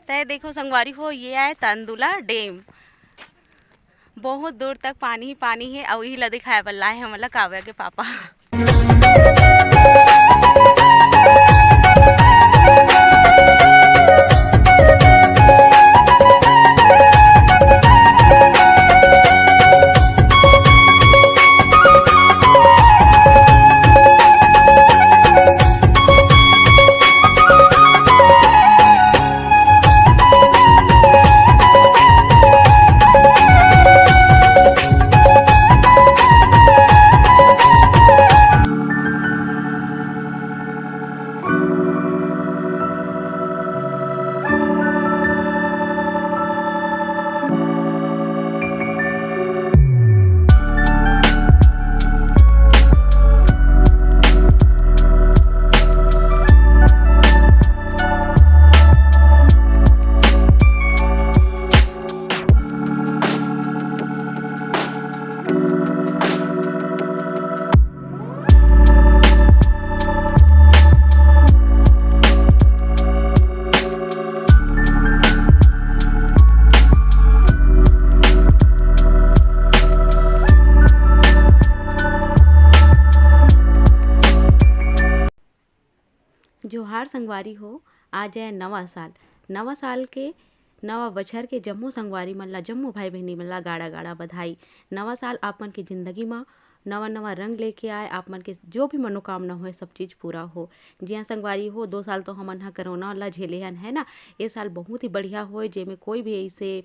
तय देखो संगवारी हो, ये है तंदुला डैम। बहुत दूर तक पानी ही पानी है और यही ला दिखाए बल्ला है हमला काव्या के पापा। जोहार संगवारी हो, आज है नवा साल। नवा साल के नवा बछर के जम्मो संगवारी मन ला, जम्मो भाई बहनी मन ला गाड़ा गाड़ा बधाई। नवा साल आप मन के जिंदगी में नवा नवा रंग लेके आए, आप मन के जो भी मनोकामना हो सब चीज़ पूरा हो। जी हाँ संगवारी हो, 2 साल तो हमन हा कोरोना ला झेले हन, है ना। ये साल बहुत ही बढ़िया हो, जेमें कोई भी ऐसे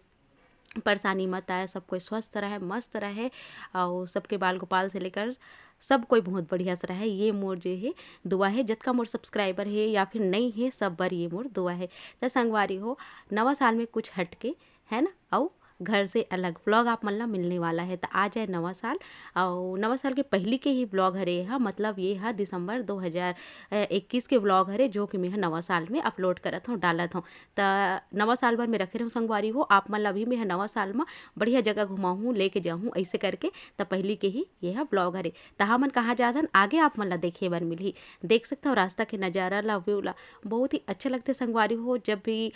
परेशानी मत आए, सब कोई स्वस्थ रहे, मस्त रहे और सबके बाल गोपाल से लेकर सब कोई बहुत बढ़िया से रहे। ये मोर जो है दुआ है। जतका मोर सब्सक्राइबर है या फिर नहीं है, सब बार ये मोर दुआ है। तो संगवारी हो, नवा साल में कुछ हटके है ना, और घर से अलग व्लॉग आप मन ला मिलने वाला है। तो आज है नवा साल और नवा साल के पहली के ही व्लॉग हरे हा, मतलब ये हा दिसंबर 2021 के व्लॉग हरे, जो कि मैं नवा साल में अपलोड करत हूँ, डालत हूँ। तो नवा साल भर में रखे रहूँ संगवारी हो, आप मन ला भी मैं नवा साल में बढ़िया जगह घुमाऊँ, लेके जाऊँ ऐसे करके। तो पहली के ही ये है व्लॉग हरे। तो हमन कहाँ जाथन आगे आप मन ला देखे बर मिलही, देख सकते हो रास्ता के नज़ारा ला, व्यू ला बहुत ही अच्छा लगते संगवारी हो। जब भी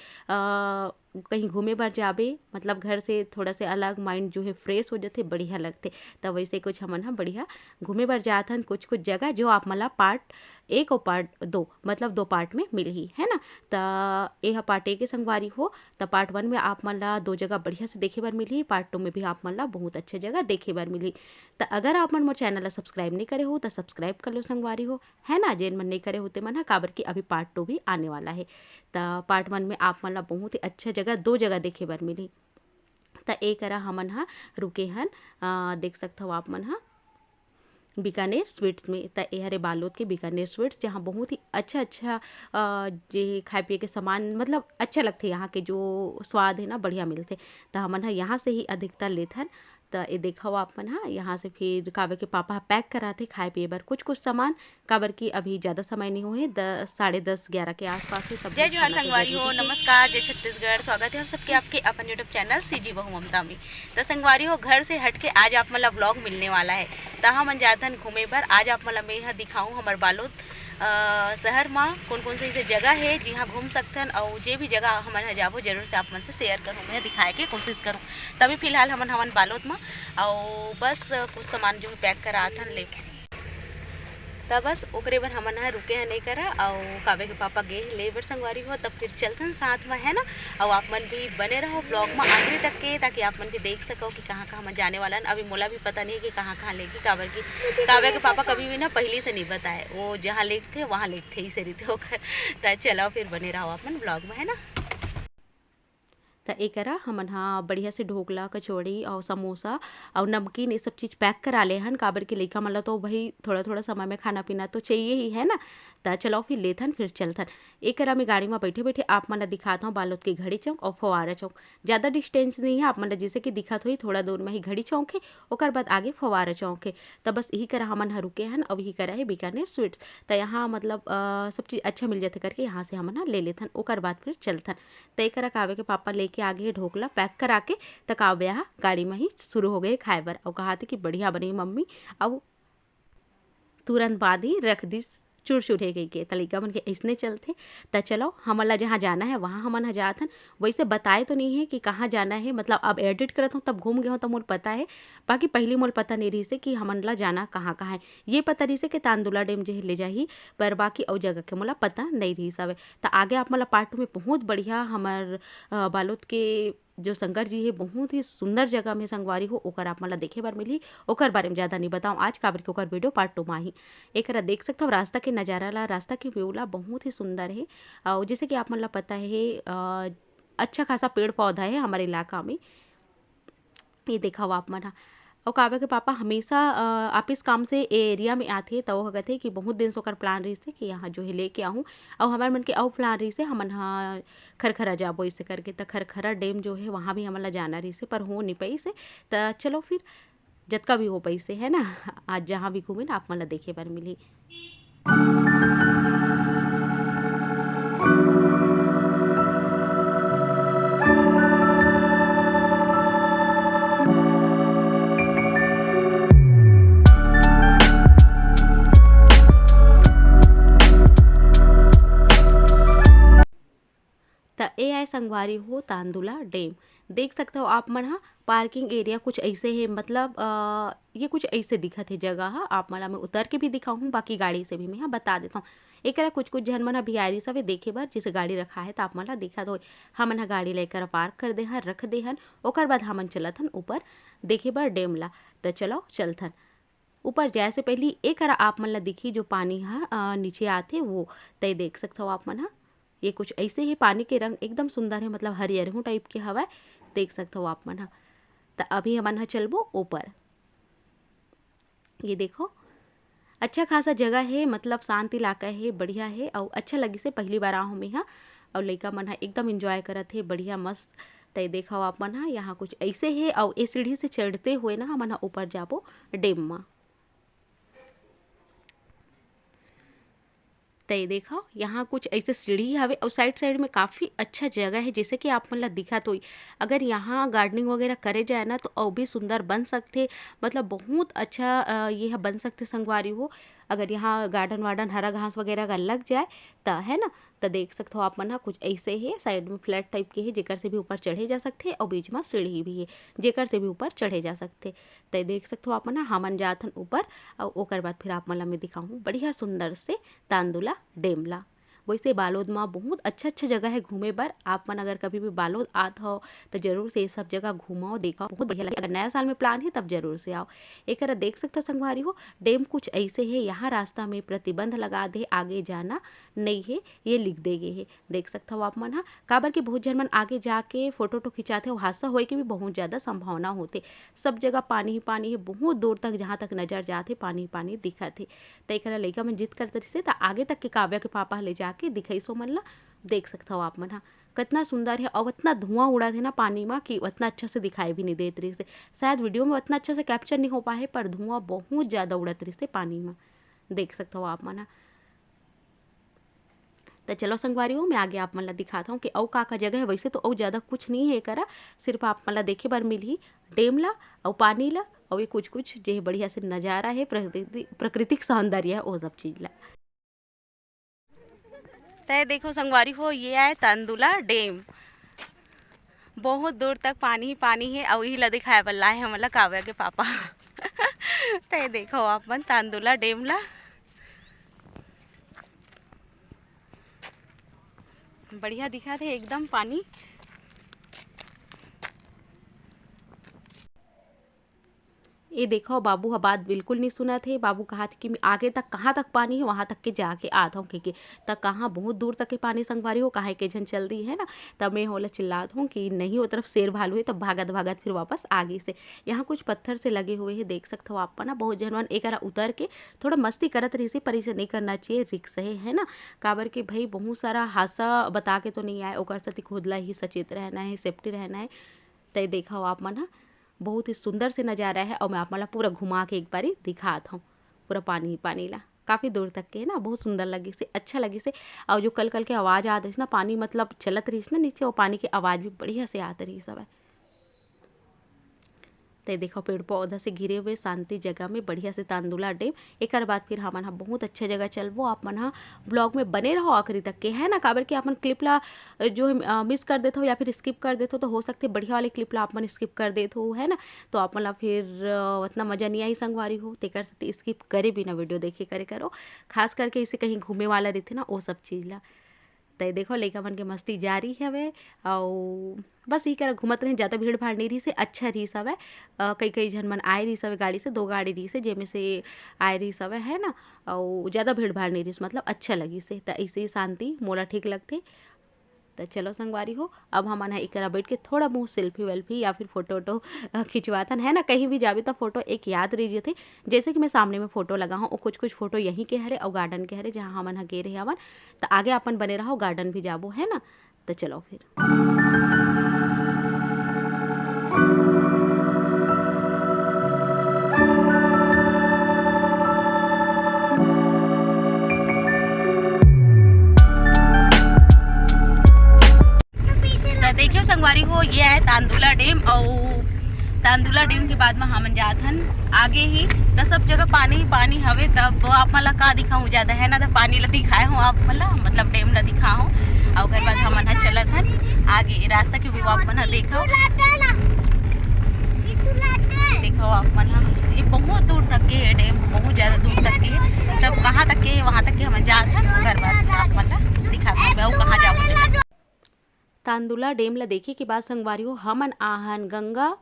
कहीं घूमे बर जाबे, मतलब घर से थोड़ा से अलग, माइंड जो है फ्रेश हो जाते, बढ़िया लगते। तो वैसे कुछ हमन हा बढ़िया घूमे बर जाथन कुछ कुछ जगह, जो आप मला पार्ट 1 और पार्ट 2 मतलब 2 पार्ट में मिलही, है ना। तो यह पार्ट 1 के संगवारी हो। तो पार्ट 1 में आप मन ला 2 जगह बढ़िया से देखे बर मिलही, पार्ट 2 में भी आप मन ला बहुत अच्छे जगह देखे बर मिलही। तो अगर आप मन मोर चैनल ला सब्सक्राइब नहीं करे हो तो सब्सक्राइब कर लो संगवारी हो, है ना। जेन मन नहीं करे होते मन हा, काबर की अभी पार्ट 2 भी आने वाला है। तो पार्ट 1 में आप मन ला बहुत ही अच्छा जगह 2 जगह देखे बर मिली। तो एक करा हमन हा रुके हन, देख सकते हो आप मन हा बीकानेर स्वीट्स में। तो ये हरे बालोद के बीकानेर स्वीट्स, जहाँ बहुत ही अच्छा अच्छा जे खाए पिए के सामान मतलब अच्छा लगते, यहाँ के जो स्वाद है ना बढ़िया मिलते। तो हमन हा यहाँ से ही अधिकतर लेथन। तो ये देखो आप मन हा, यहाँ से फिर काबर के पापा पैक कराते खाए पिए बर कुछ कुछ सामान, काबर की अभी ज़्यादा समय नहीं हुए, 10 साढ़े 10 11 के आसपास ही। तब जय जोहार संगवारी हो, नमस्कार, जय छत्तीसगढ़। स्वागत है आप सबके आपके अपन यूट्यूब चैनल सीजी बहू ममता में। तो संगवारी हो, घर से हट के आज आप मतलब व्लॉग मिलने वाला है। तो हमन जाथन घूमे बर। आज आप मतलब मैं यहाँ दिखाऊँ हमार बालोद शहर में कौन कौन से ऐसे जगह है जहाँ घूम सकथन, और जे भी जगह हमन जाबो जरूर से आप मन से शेयर करूँ, मैं दिखाए के कोशिश करूँ। तभी फिलहाल हमन बालोद में और बस कुछ सामान जो पैक करा थन ले, तब बस ओकरे बर हमन हा रुके हैं नहीं करा और काबे के पापा गे ले बर संगवारी हो। तब फिर चलतन साथ में, है ना। और आप मन भी बने रहो ब्लॉग में आखिरी तक के, ताकि आप मन भी देख सको कि कहाँ कहाँ हम जाने वाला है। अभी मोला भी पता नहीं है कि कहाँ कहाँ लेगी, काबर की काबे के पापा कभी भी ना पहले से नहीं बताए, वो जहाँ लेते थे वहाँ लेते ही से रीते होकर। तो चलो फिर बने रहो आप मन ब्लॉग में, है ना। तो एक करा हमन हा बढ़िया से ढोकला कचौड़ी और समोसा और नमकीन ये सब चीज़ पैक करा ले हन, काबर के लइका मन ला तो भाई थोड़ा थोड़ा समय में खाना पीना तो चाहिए ही, है ना। तो चलो फिर लेथन फिर चलथन। एक करा मैं गाड़ी में बैठे बैठे आप मन ला दिखाता हूँ बालोद के घड़ी चौक और फवारा चौक। ज़्यादा डिस्टेंस नहीं है, आप मन ला जैसे कि दिखत हुई थोड़ा दूर में ही घड़ी चौक है, ओकर बाद आगे फवारा चौक है। तो बस यही करा हमन हा रुके हन और यही करा है बीकानेर स्वीट्स। तो यहाँ मतलब सब चीज़ अच्छा मिल जाते करके यहाँ से हमन हा ले लेथन, ओकर बाद फिर चलथन। तो एक करा कावे के पापा लेके आगे ढोकला पैक करा के, तो काव्या गाड़ी में ही शुरू हो गए खाए बर और कहा कि बढ़िया बनी मम्मी, और तुरंत बाद ही रख दिस चुर चुरे गई के तरीका मन के ऐसने चलते। त चलो हमन ला जहाँ जाना है वहाँ हमन ह जात हन। वैसे बताए तो नहीं है कि कहाँ जाना है, मतलब अब एडिट करत हूँ तब घूम गए हूँ तो मोल पता है, बाकी पहली मोल पता नहीं रही से कि हमन ला जाना कहाँ कहाँ है। ये पता रही से कि तांदुला डैम जो है ले जाही, पर बाकी और जगह के मोला पता नहीं रही सब। तो आगे आप मोला पार्ट 2 में बहुत बढ़िया हमार बालोद के जो शंकर जी है बहुत ही सुंदर जगह में संगवारी हो ओकर आप मला देखे बर मिली। ओकर बारे में ज़्यादा नहीं बताऊँ आज, काबर के ओकर वीडियो पार्ट 2 में ही। एकरा देख सकते हो रास्ता के नज़ारा ला, रास्ता के व्यू ला बहुत ही सुंदर है। और जैसे कि आप मन ला पता है अच्छा खासा पेड़ पौधा है हमारे इलाका में। ये देखा हुआ आप मन हा। और काव्या के पापा हमेशा ऑफिस काम से ए एरिया में आथे, तो वो कहते कि बहुत दिन से ओकर प्लान रही से कि यहाँ जो है लेके आहूँ। और हमारे मन के और प्लान रही से हमन हाँ खरखरा जाबो इसे करके। तो खरखरा डैम जो है वहाँ भी हमन ला जाना रही से, पर हो नहीं पाई से। तो चलो फिर जतका भी हो पाई से है ना, आज जहाँ भी घूमे ना आप मन ला देखे बर मिली। त ए आय संगवारी हो तांदुला डैम। देख सकते हो आप मन हा पार्किंग एरिया कुछ ऐसे है, मतलब ये कुछ ऐसे दिखत है जगह हा। आप मन ला मैं उतर के भी दिखाऊँ, बाकी गाड़ी से भी मैं बता देता हूँ। एकरा कुछ कुछ झन मन हा भियारी सब देखे बर जिसे गाड़ी रखा है तो आप मन ला दिखा दो। हमन हा गाड़ी लेकर पार्क कर दे हन, रख दे हन। ओकर बाद हमन चलत हन ऊपर देखे बर डैम ला। तो चलो चलथन ऊपर। जाए से पहले एकरा आप मन ला दिखी जो पानी हा नीचे आथे वो, तय देख सकते हो आप मन हा। ये कुछ ऐसे ही पानी के रंग एकदम सुंदर है, मतलब हरियर टाइप के हवा देख सकते हो आप मन हा। तो अभी हमन हा चलबो ऊपर। ये देखो अच्छा खासा जगह है, मतलब शांत इलाका है, बढ़िया है और अच्छा लगी से पहली बार आहूँ मैं यहाँ। और लइका मन हा एकदम इंजॉय करत है, बढ़िया मस्त। तय देखो आप मन हा यहाँ कुछ ऐसे है और ये सीढ़ी से चढ़ते हुए ना हमन हा ऊपर जाबो डैम में। तय देखो यहाँ कुछ ऐसे सीढ़ी हवे और साइड साइड में काफ़ी अच्छा जगह है, जैसे कि आप मन ला दिखा तो। अगर यहाँ गार्डनिंग वगैरह करे जाए ना तो और भी सुंदर बन सकते, मतलब बहुत अच्छा ये बन सकते संगवारी हो। अगर यहाँ गार्डन वार्डन हरा घास वगैरह का लग जाए तो है ना। तो देख सकते हो आप मन हा कुछ ऐसे है, साइड में फ्लैट टाइप के है जेकर से भी ऊपर चढ़े जा सकते और बीच में सीढ़ी भी है जेकर से भी ऊपर चढ़े जा सकते। तो देख सकते हो आप मन हा हमन जाथन ऊपर और ओकर बाद फिर आप मन ला मैं दिखाऊँ बढ़िया सुंदर से तांदुला डैम ला। वैसे बालोद में बहुत अच्छा जगह है घूमे बर। आप मन अगर कभी भी बालोद आत हो तो जरूर से ये सब जगह घूमो देखो, बहुत बढ़िया लगे। अगर नया साल में प्लान है तब जरूर से आओ। एक देख सकते हो संगवारी हो डैम कुछ ऐसे है, यहाँ रास्ता में प्रतिबंध लगा दे, आगे जाना नहीं है, ये लिख दे गए है। देख सकते हो आप मन हा। काबर के बहुत जन मन आगे जाके फोटो टो खिंचाते हो, हादसा होए के भी बहुत ज़्यादा संभावना होते। सब जगह पानी ही पानी है, बहुत दूर तक जहाँ तक नजर जाते पानी पानी दिखत है। तो एक लइका मन जिद करते रहिसे तो आगे तक के काव्या के पापा ले जाके दिखाई सो मन ला। देख सकते हो आप मन हा कितना सुंदर है और इतना धुआं उड़ा थे ना पानी में कि उतना अच्छा से दिखाई भी नहीं देत रही से। शायद वीडियो में उतना अच्छा से कैप्चर नहीं हो पाए, पर धुआं बहुत ज़्यादा उड़त रही से पानी में। देख सकते हो आप मन हा। तो चलो संगवारी हो मैं आगे आप मन ला दिखाता हूँ कि औ का जगह है। वैसे तो और ज़्यादा कुछ नहीं है करा, सिर्फ आप मन ला देखे बर मिली डैम ला और पानी ला और ये कुछ कुछ जो बढ़िया से नज़ारा है, प्राकृतिक सौंदर्य है वो सब चीज़ ला। तय देखो संगवारी हो ये है तांदुला डैम। बहुत दूर तक पानी ही पानी है और यही ला दिखाया बल्ला है हमला काव्या के पापा। तय देखो आप मन तांदुला डैम ला बढ़िया दिखा थे एकदम पानी। ये देखो बाबू हा बात बिल्कुल नहीं सुना थे। बाबू कहा थे कि मैं आगे तक कहाँ तक पानी है वहाँ तक के जाके आता हूँ, क्योंकि तक कहाँ बहुत दूर तक के पानी संगवारी हो कहाँ के जन चल दी है ना। तब मैं होला चिल्लात हूँ कि नहीं वो तरफ शेर भालू है, तब भागत भागत फिर वापस आगे से। यहाँ कुछ पत्थर से लगे हुए हैं, देख सकते हो आप ना। बहुत जनवन एक उतर के थोड़ा मस्ती करत रही से, पर इसे नहीं करना चाहिए, रिक्स है ना। काबर के भाई बहुत सारा हादसा बता के तो नहीं आए, ओकर साथ खुद ला ही सचेत रहना है, सेफ्टी रहना है। तय देखा हो आप मन बहुत ही सुंदर से नज़ारा है और मैं आप मला पूरा घुमा के एक बारी दिखाता हूँ। पूरा पानी ही पानी ला काफ़ी दूर तक के है ना, बहुत सुंदर लगी से, अच्छा लगी से। और जो कल कल के आवाज़ आत रही ना, पानी मतलब चलत रही ना नीचे, और पानी की आवाज़ भी बढ़िया से आत रही सब है। तो देखो पेड़ पौधा से घिरे हुए शांति जगह में बढ़िया से तांदुला डैम। एक बाद फिर हमन बहुत अच्छा जगह चलबो। आप मन ब्लॉग में बने रहो आखिरी तक के, है ना। काबर कि अपन क्लिप ला जो मिस कर देते हो या फिर स्किप कर देते हो तो हो सकते बढ़िया वाले क्लिप ला आप मन स्किप कर देते हो, है ना। तो आप मन ला फिर उतना मज़ा नहीं आई संगवारी हो, तेकर से स्किप करे बिना वीडियो देखे करे करो। खास करके इसे कहीं घूमे वाला रहते ना वो सब चीज़ ला। तो देखो लइका मन के मस्ती जारी हवे और बस ही कर घूमत रहे। ज़्यादा भीड़ भाड़ नहीं रही से, अच्छा रही हवे। कई कई झन मन आए रही हवे गाड़ी से, 2 गाड़ी रही से जेमे से आए रही हवे, है ना। और ज़्यादा भीड़ भाड़ नहीं रही मतलब अच्छा लगी से। तो ऐसे ही शांति मोला ठीक लगते। तो चलो संगवारी हो, अब हमन एकरा बैठ के थोड़ा बहुत सेल्फी वेल्फी या फिर फोटो वोटो खिंचवाथन, है ना। कहीं भी जाबे तो फोटो एक याद रह जाथे। जैसे कि मैं सामने में फोटो लगा हूँ, कुछ कुछ फोटो यहीं के हरे और गार्डन के हरे जहाँ हमन गे रहे हवन। तो आगे अपन बने रहो, गार्डन भी जाबो, है ना। तो चलो फिर। देखियो संगवारी हो, ये है तांदुला डैम और तांदुला डैम के बाद में हमन जात हन आगे ही। तो सब जगह पानी पानी हवे। तब आप मन ला का दिखाऊँ ज़्यादा, है ना। तो पानी ला दिखाए हूँ आप मन ला, मतलब डैम ला दिखाऊँ। और उसके बाद हमन चलत हन आगे। रास्ता के व्यू आप मन देखो देखो आप मन, ये बहुत दूर तक के है डैम, बहुत ज़्यादा दूर तक के है। तब कहाँ तक के, वहाँ तक के हमन जात हन। उसके बाद आप मन ला दिखाते मैं कहाँ जाऊँ। तांदुला डैम ला देखे के बाद संगवारी हो हमन आहन गंगा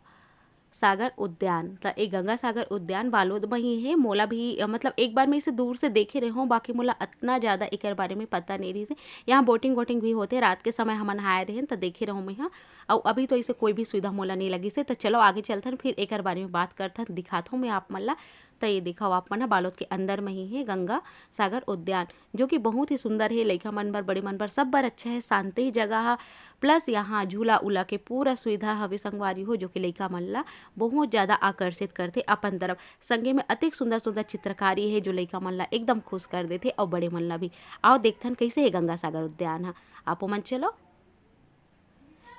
सागर उद्यान। तो एक गंगा सागर उद्यान बालोद में ही है। मोला भी मतलब एक बार मैं इसे दूर से देखे रहे हूँ, बाकी मोला इतना ज़्यादा एक बारे में पता नहीं रही से। यहाँ बोटिंग वोटिंग भी होते, रात के समय हमन आए रहे तो देखे रहूँ मैं यहाँ। और अभी तो इसे कोई भी सुविधा मोला नहीं लगी से। तो चलो आगे चलते फिर एक बारे में बात करते दिखाता हूँ मैं आप मन ला। तो ये देखा आप मन बालोद के अंदर में ही है गंगा सागर उद्यान, जो कि बहुत ही सुंदर है। लइका मन बर, बड़े मन बर सब बर अच्छा है। शांति जगह प्लस यहाँ झूला उला के पूरा सुविधा हवे संगवारी हो, जो कि लइका मन ला बहुत ज़्यादा आकर्षित करते अपन तरफ। संगे में अतिक सुंदर सुंदर चित्रकारी है जो लइका मन ला एकदम खुश कर देते और बड़े मन ला भी। आओ देखथन कैसे है गंगा सागर उद्यान है। आपो मन चलो।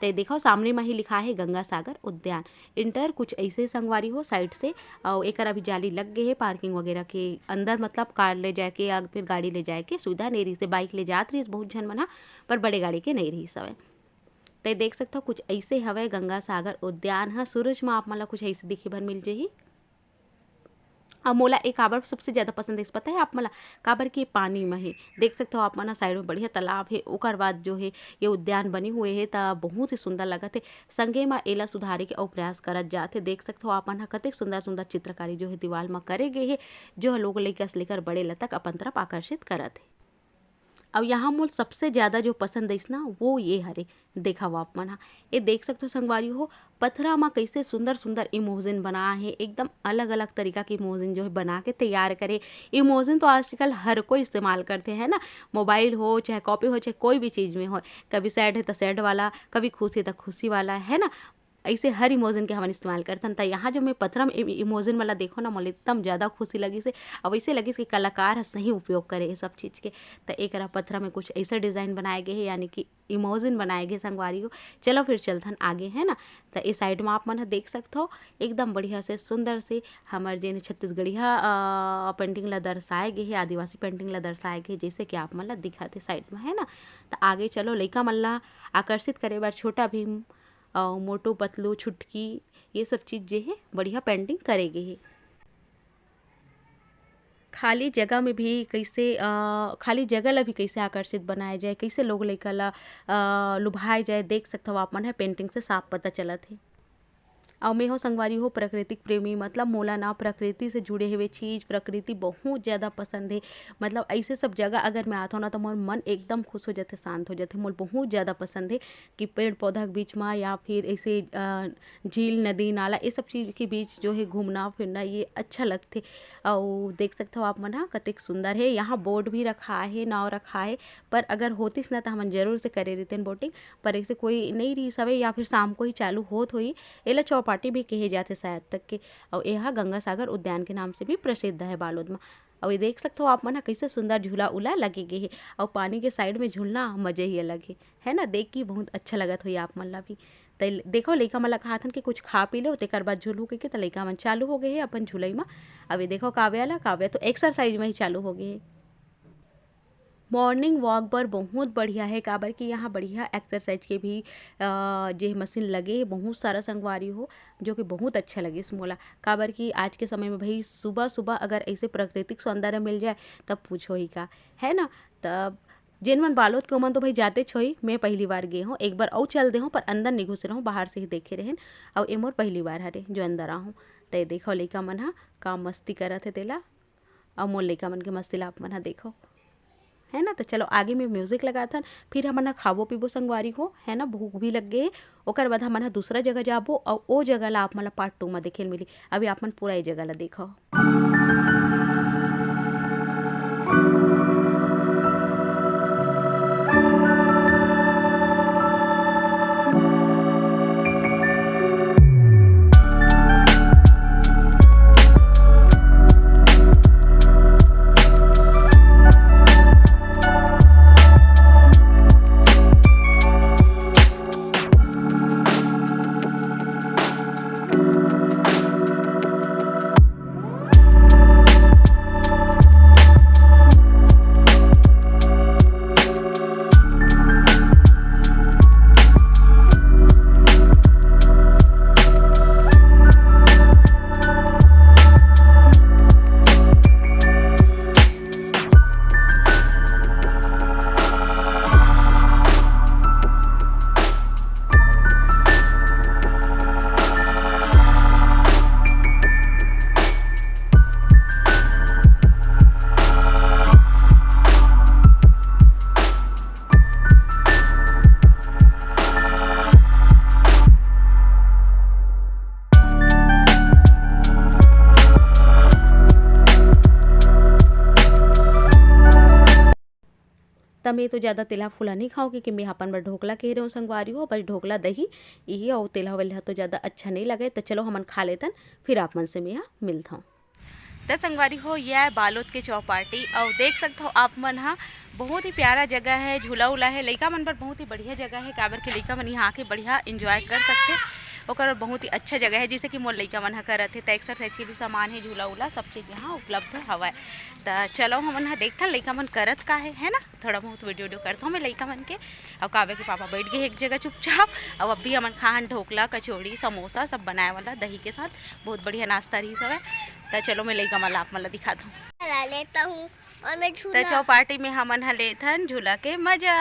तो देखो सामने में ही लिखा है गंगा सागर उद्यान इंटर, कुछ ऐसे संगवारी हो साइड से। और एक अभी जाली लग गए है पार्किंग वगैरह के अंदर, मतलब कार ले जाके या फिर गाड़ी ले जाके सुविधा नहीं रही से। बाइक ले जात रही बहुत झन मना, पर बड़े गाड़ी के नहीं रही सवे। तो देख सकते हो कुछ ऐसे हवे गंगा सागर उद्यान है। सूरज में आप मतलब कुछ ऐसे दिखे भर मिल जाही। और मोला एक काबर सबसे ज़्यादा पसंद है, पता है आप मला काबर के पानी में है। देख सकते हो आप मना साइड में बढ़िया तालाब है। ओकर बाद जो है ये उद्यान बने हुए है तो बहुत ही सुंदर लगत है। संगे में एला सुधारे के और प्रयास करत जाते। देख सकते हो आप मन कतेक सुंदर सुंदर चित्रकारी जो है दीवार में करे गए है, जो लोग लइका से लेकर बड़े लतक अपन तरफ आकर्षित करत है। अब यहाँ मोल सबसे ज़्यादा जो पसंद है ना वो ये हरे। देखा वो आप मन ये देख सकते हो संगवारी हो, पथरा में कैसे सुंदर सुंदर इमोजिन बना है। एकदम अलग अलग तरीका के इमोजिन जो है बना के तैयार करे। इमोजिन तो आजकल हर कोई इस्तेमाल करते हैं ना, मोबाइल हो चाहे कॉपी हो चाहे कोई भी चीज़ में हो। कभी सैड है तो सैड वाला, कभी खुशी है तो खुशी वाला, है ना। ऐसे हर इमोजिन के हम इस्तेमाल करते हैं। तो यहाँ जो मैं पथरा में इमोजिन वाला देखो ना, मुझे एकदम ज़्यादा खुशी लगी से। अब ऐसे लगी कि कलाकार है सही उपयोग करे ये सब चीज़ के। तो एक पथरा में कुछ ऐसा डिज़ाइन बनाए गए हैं, यानी कि इमोजिन बनाए गए संगवारी हो। चलो फिर चलथन आगे, है ना। तो इस साइड में आप मन देख सकते हो एकदम बढ़िया से सुंदर से हमारे जेन छत्तीसगढ़िया पेंटिंग ला दर्शाए गए है, आदिवासी पेंटिंग ला दर्शाए गए, जैसे कि आप मन ला दिखाते साइड में, है ना। तो आगे चलो लइका मन ला आकर्षित करे बार छोटा भीम और मोटू पतलू छुटकी ये सब चीज़ जो है बढ़िया पेंटिंग करेगी है। खाली जगह में भी कैसे खाली जगह ला भी कैसे आकर्षित बनाया जाए, कैसे लोग लइका ला लुभाए जाए, देख सकते हो आप मन है पेंटिंग से साफ पता चलत है। और मैं हो संगवारी हो प्राकृतिक प्रेमी, मतलब मोला ना प्रकृति से जुड़े हुए चीज़, प्रकृति बहुत ज़्यादा पसंद है। मतलब ऐसे सब जगह अगर मैं आता हूँ ना तो मोर मन एकदम खुश हो जाते, शांत हो जाते। मोल बहुत ज़्यादा पसंद है कि पेड़ पौधा के बीच में या फिर ऐसे झील नदी नाला ये सब चीज़ के बीच जो है घूमना फिरना ये अच्छा लगते। और देख सकते हो आप मन हाँ कतेक सुंदर है। यहाँ बोट भी रखा है, नाव रखा है, पर अगर होतीस ना तो हम जरूर से करे रहते बोटिंग, पर ऐसे कोई नहीं रही सवे या फिर शाम को ही चालू होत हुई। एला चौपाटी भी कहे जाते शायद तक के। और यह गंगा सागर उद्यान के नाम से भी प्रसिद्ध है बालोद में। और ये देख सकते हो आप मन कैसे सुंदर झूला उला लगे गे हे और पानी के साइड में झूलना मजे ही अलग है ना। देख के बहुत अच्छा लगत हो आप मन ला भी। तो देखो लइका मन ला कहाथन कि कुछ खा पी लो तेकर बाद झूलू के तो लइका मन चालू हो गए है अपन झूलई में। अब ये देखो काव्या तो एक्सरसाइज में ही चालू हो गए है। मॉर्निंग वॉक पर बहुत बढ़िया है काबर कि यहाँ बढ़िया एक्सरसाइज के भी जे मशीन लगे बहुत सारा संगवारी हो जो कि बहुत अच्छा लगे मोला। काबर कि आज के समय में भाई सुबह सुबह अगर ऐसे प्राकृतिक सौंदर्य मिल जाए तब पूछो ही का है ना। तब जिन मन बालोद के मन तो भाई जाते छोई, मैं पहली बार गए हूँ, एक बार और चल दे हूँ पर अंदर नहीं घुसे रहूँ, बाहर से ही देखे रहें और ए मोर पहली बार हरे जो अंदर आहूँ। तो देखो लइका मन हा का मस्ती करत है तेला और मोर लइका मन के मस्ती ला आप मन हा देखो है ना। तो चलो आगे में म्यूजिक लगा था फिर हमन खाबो पीबो संगवारी हो है ना। भूख भी लग गए ओकर बाद हमन दूसरा जगह जाबो और वो जगह ला आप मन पार्ट 2 में देखे मिली। अभी आप मन पूरा ये जगह ला देखो। तब मैं तो ज़्यादा तेला फूला नहीं खाऊँ क्योंकि मैं अपन बर ढोकला कह रहे हूँ संगवारी हो, बस ढोकला दही यही और तेला वेला तो ज़्यादा अच्छा नहीं लगे। तो चलो हमन खा लेतन फिर आप मन से मैं यहाँ मिलता हूँ। तो संगवारी हो यह है बालोद के चौपाटी और देख सकते हो आप मन हाँ बहुत ही प्यारा जगह है, झूला उला है, लइका मन पर बहुत ही बढ़िया जगह है काबर के लइका मन यहाँ आके बढ़िया इंजॉय कर सकते और बहुत ही अच्छा जगह है जैसे कि मोर लइका मन हा करत है। तो एक्सरसाइज के भी सामान है, झूला उला सब चीज़ यहाँ उपलब्ध हवा है। तो चलो हमन हा देखथन लइका मन करत का है ना। थोड़ा बहुत वीडियो करता हूँ मैं लइका मन के और काव्या के पापा बैठ गए एक जगह चुपचाप और अब भी हमन खान ढोकला कचौड़ी समोसा सब बनाए वाला दही के साथ बहुत बढ़िया नाश्ता रही सब है। तो चलो मैं लइका मन आप मन ला दिखाता हूँ। तो चौपाटी में हमन हा लेथन झूला के मजा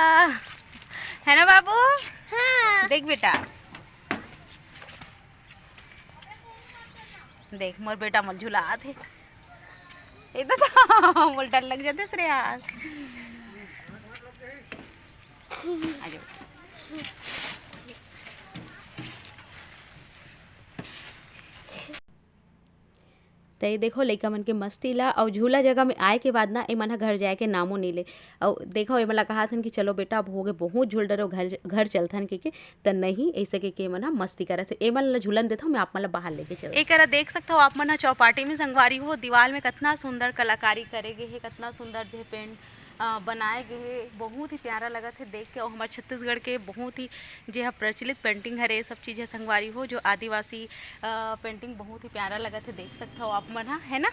है ना बाबू। हाँ। देख बेटा देख मोर बेटा मन झूला आथे एकदम मोर डर लग जाते श्रेया। तो ये देखो लइका मन के मस्ती ला और झूला जगह में आए के बाद ना ए मन घर जाए के नामो नहीं ले। और देखो ए मला कहा थन कि चलो बेटा अब हो गए बहुत झूल डरो घर चलथन के तो नहीं ऐसे के मन मस्ती करत ए मन ला झूलन देता हूँ मैं आप मन ला बाहर लेके चल। एक देख सकते हो आप मन चौपाटी में संगवारी हो दीवार में कितना सुंदर कलाकारी करे गे है, कितना सुंदर जो पेंट बनाए गए बहुत ही प्यारा लगा है देख के। और हमारे छत्तीसगढ़ के बहुत ही जो है प्रचलित पेंटिंग है ये सब चीज़ें संगवारी हो जो आदिवासी पेंटिंग बहुत ही प्यारा लगा है देख सकते हो आप मन है ना।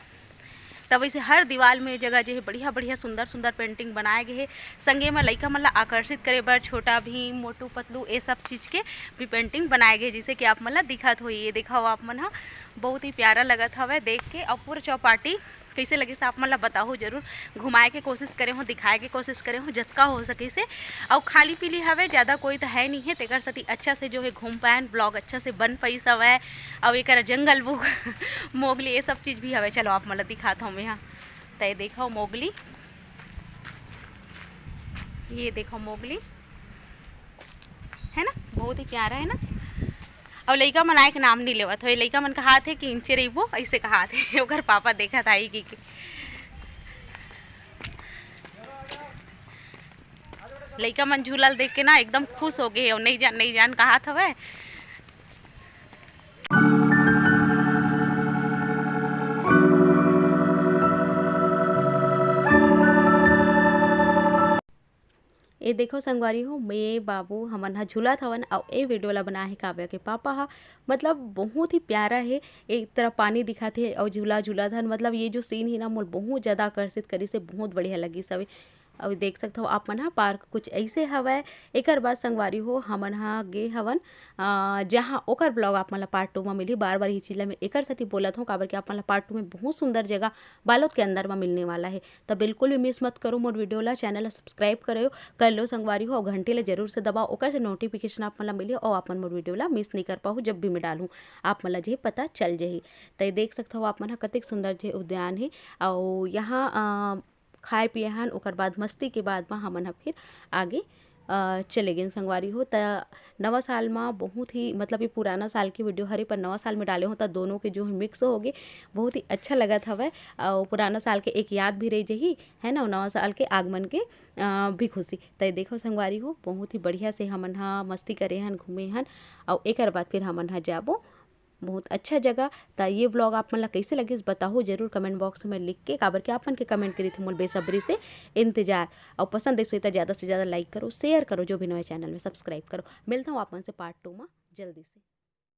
तब वैसे हर दीवार में जगह जो है बढ़िया बढ़िया सुंदर सुंदर पेंटिंग बनाए गए है। संगे में लइका मन ला आकर्षित करे बर छोटा भीम मोटू पतलू ये सब चीज़ के भी पेंटिंग बनाए गए जैसे कि आप मन ला दिखत हो। ये देखा हो आप मन हा बहुत ही प्यारा लगत हवे देख के। और पूरा चौपाटी कैसे लगे से आप मन ला बताओ जरूर, घुमाए के कोशिश करे हो दिखाए के कोशिश करे हो जतका हो सके से। और खाली पीली हवे ज़्यादा कोई तो है नहीं है तेकर सती अच्छा से जो है घूम पाए ब्लॉग अच्छा से बन पाई सब है। और एक जंगल बुक मोगली ये सब चीज़ भी हवे। चलो आप मन ला दिखाता हूँ मैं यहाँ। तो ये देखो मोगली, ये देखो मोगली है ना बहुत ही प्यारा है ना। और लइका मन आए के नाम नहीं लेवत हो, लइका मन कहा थे कि इंचे रहीबो ऐसे कहा थे ओकर पापा देखा था ही कि लइका मन झूलल देख के ना एकदम खुश हो गए और नहीं जान कहा था वह। ए देखो संगवारी हो मैं बाबू हमन ह झूलत हवन अउ ए वीडियो ला बनाए हे काव्या के पापा ह। मतलब बहुत ही प्यारा हे। एक तरफ पानी दिखत हे अउ झूला झूलत हन। मतलब ये जो सीन हे ना मोल बहुत ज़्यादा आकर्षित करिस हे, बहुत बढ़िया लगिस हवे। अउ देख सकत हो आप मन ह पार्क कुछ ऐसे हवय। एकर बाद संगवारी हो हमन ह गे हवन जहाँ ओकर ब्लॉग आप मन ला पार्ट 2 म मिलही। बार-बार ये चीज़ ला मैं एकर सेती बोलत हूँ काबर की आप मन ला पार्ट 2 में बहुत सुंदर जगह बालोद के अंदर म मिलने वाला है। तो बिल्कुल भी मिस मत करो मोर वीडियो ला, चैनल ला सब्सक्राइब करो कर लो संगवारी हो, और घंटी ला जरूर से दबाओ, ओकर से नोटिफिकेशन आप मन ला मिलही और आप मन मोर वीडियो ला मिस नहीं कर पाहु जब भी मैं डालूँ आप मन ला जे पता चल जाही। तो देख सकते हो आप मन ह कतेक सुंदर जे उद्यान हे। अउ यहाँ खाए पिए हन, ओकर बाद मस्ती के बाद म हमन ह फिर आगे चले गए संगवारी हो। त नवा साल में बहुत ही मतलब ये पुराना साल की वीडियो हरे पर नवा साल में डाले हो तो दोनों के जो है मिक्स हो गए, बहुत ही अच्छा लगत हवय। और पुराना साल के एक याद भी रह जही है ना, नवा साल के आगमन के भी खुशी। तो देखो संगवारी हो बहुत ही बढ़िया से हमन ह मस्ती करे हन, घूमे हन और एकर बाद फिर हमन ह जाबो बहुत अच्छा जगह। तो ये व्लॉग आप मन ला कैसे लगिस बताओ जरूर कमेंट बॉक्स में लिख के, काबर के आप मन के कमेंट करी थे मोल बेसब्री से इंतजार। और पसंद देखो तो ज़्यादा से ज़्यादा लाइक करो, शेयर करो, जो भी नए चैनल में सब्सक्राइब करो। मिलता हूँ आप मन से पार्ट 2 में जल्दी से।